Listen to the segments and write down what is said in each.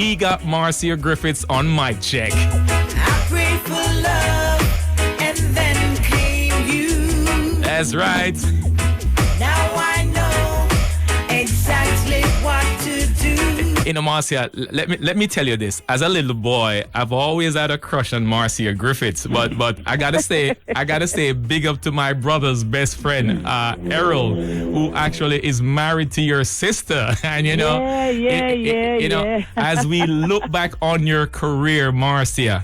He got Marcia Griffiths on mic check. I prayed for love and then came you. That's right. Now I know exactly what to do. You know, Marcia, let me tell you this. As a little boy, I've always had a crush on Marcia Griffiths, but I gotta say big up to my brother's best friend, Errol, who actually is married to your sister. And you know, as we look back on your career, Marcia,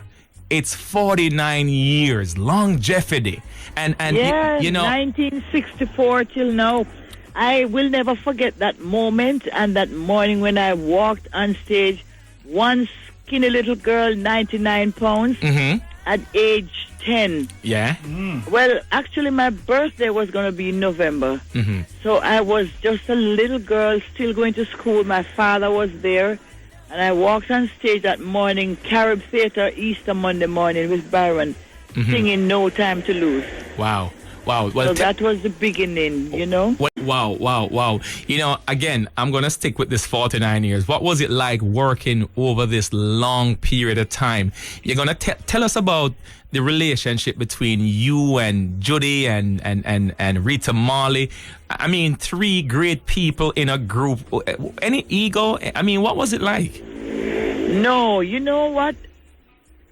it's 49 years, longevity, and you know, 1964 till now. I will never forget that moment and that morning when I walked on stage. One skinny little girl, 99 pounds, at age 10. Yeah. Well, actually, my birthday was going to be in November. So I was just a little girl still going to school. My father was there. And I walked on stage that morning, Carib Theatre, Easter Monday morning with Byron, singing No Time to Lose. Wow. Wow. Well, so that was the beginning, you know? Wow. You know, again, I'm going to stick with this 49 years. What was it like working over this long period of time? You're going to tell us about the relationship between you and Judy and Rita Marley. I mean, three great people in a group. Any ego? I mean, what was it like? No, you know what?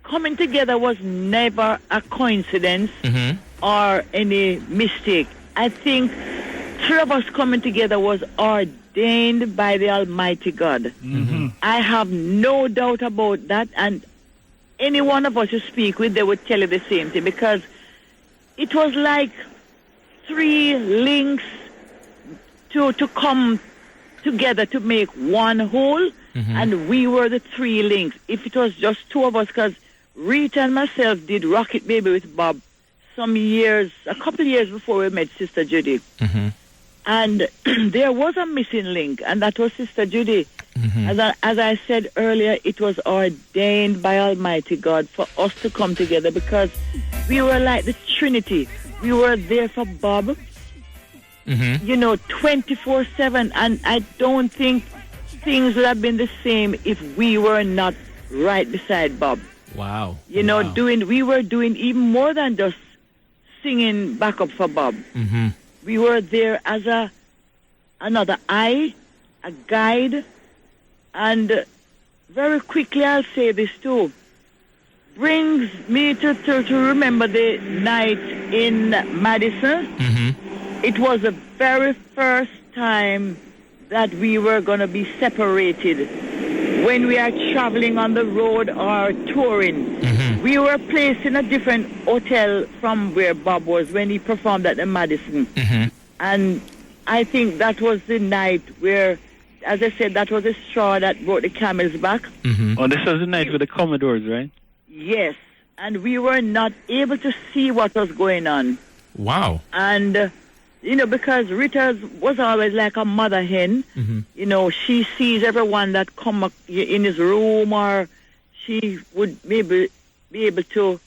Coming together was never a coincidence or any mistake. I think three of us coming together was ordained by the Almighty God. I have no doubt about that, and any one of us you speak with, they would tell you the same thing, because it was like three links to come together to make one whole, and we were the three links. If it was just two of us, because Rita and myself did Rocket Baby with Bob a couple of years before we met Sister Judy. And there was a missing link, and that was Sister Judy. As I said earlier, it was ordained by Almighty God for us to come together, because we were like the Trinity. We were there for Bob, you know, 24/7, and I don't think things would have been the same if we were not right beside Bob. Wow. You know, we were doing even more than just singing backup for Bob. We were there as another eye, a guide, and very quickly I'll say this too. Brings me to remember the night in Madison. It was the very first time that we were going to be separated. When we are traveling on the road or touring, we were placed in a different hotel from where Bob was when he performed at the Madison. And I think that was the night where, as I said, that was the straw that brought the camel's back. Oh, this was the night with the Commodores, right? Yes. And we were not able to see what was going on. Wow. And you know, because Rita was always like a mother hen. You know, she sees everyone that come up in his room, or she would maybe be able to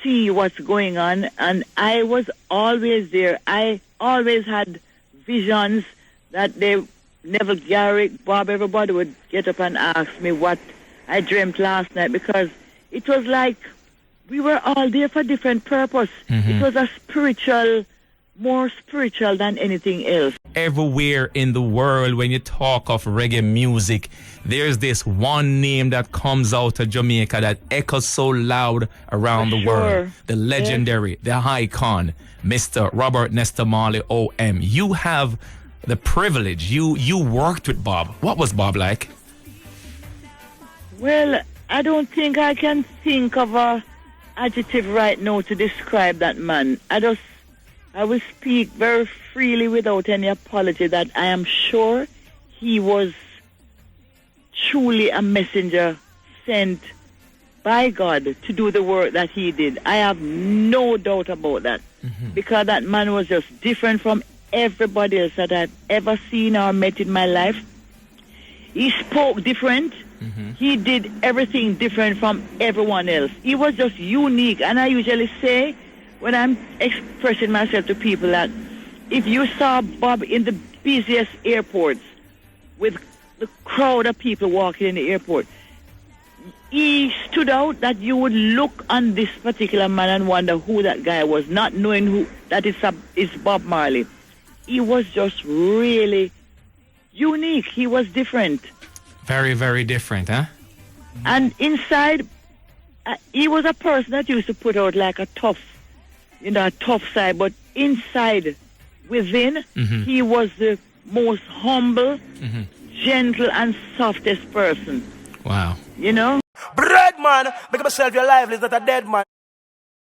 see what's going on. And I was always there. I always had visions that Neville, Garrick, Bob, everybody would get up and ask me what I dreamt last night, because it was like we were all there for different purpose. It was a more spiritual than anything else. Everywhere in the world, when you talk of reggae music, there's this one name that comes out of Jamaica that echoes so loud around the world. The legendary, the icon, Mr. Robert Nesta Marley, OM. You have the privilege. You worked with Bob. What was Bob like? Well, I don't think I can think of a adjective right now to describe that man. I will speak very freely without any apology that I am sure he was truly a messenger sent by God to do the work that he did. I have no doubt about that, because that man was just different from everybody else that I've ever seen or met in my life. He spoke different. He did everything different from everyone else. He was just unique, and I usually say, when I'm expressing myself to people, that if you saw Bob in the busiest airports with the crowd of people walking in the airport. He stood out that you would look on this particular man and wonder who that guy was, not knowing who that is Bob Marley. He was just really unique. He was different. Very, very different, huh? And inside, he was a person that used to put out like a tough side, but inside, within, he was the most humble, gentle, and softest person. Wow. You know? BREADMAN, make myself your life is not a dead man.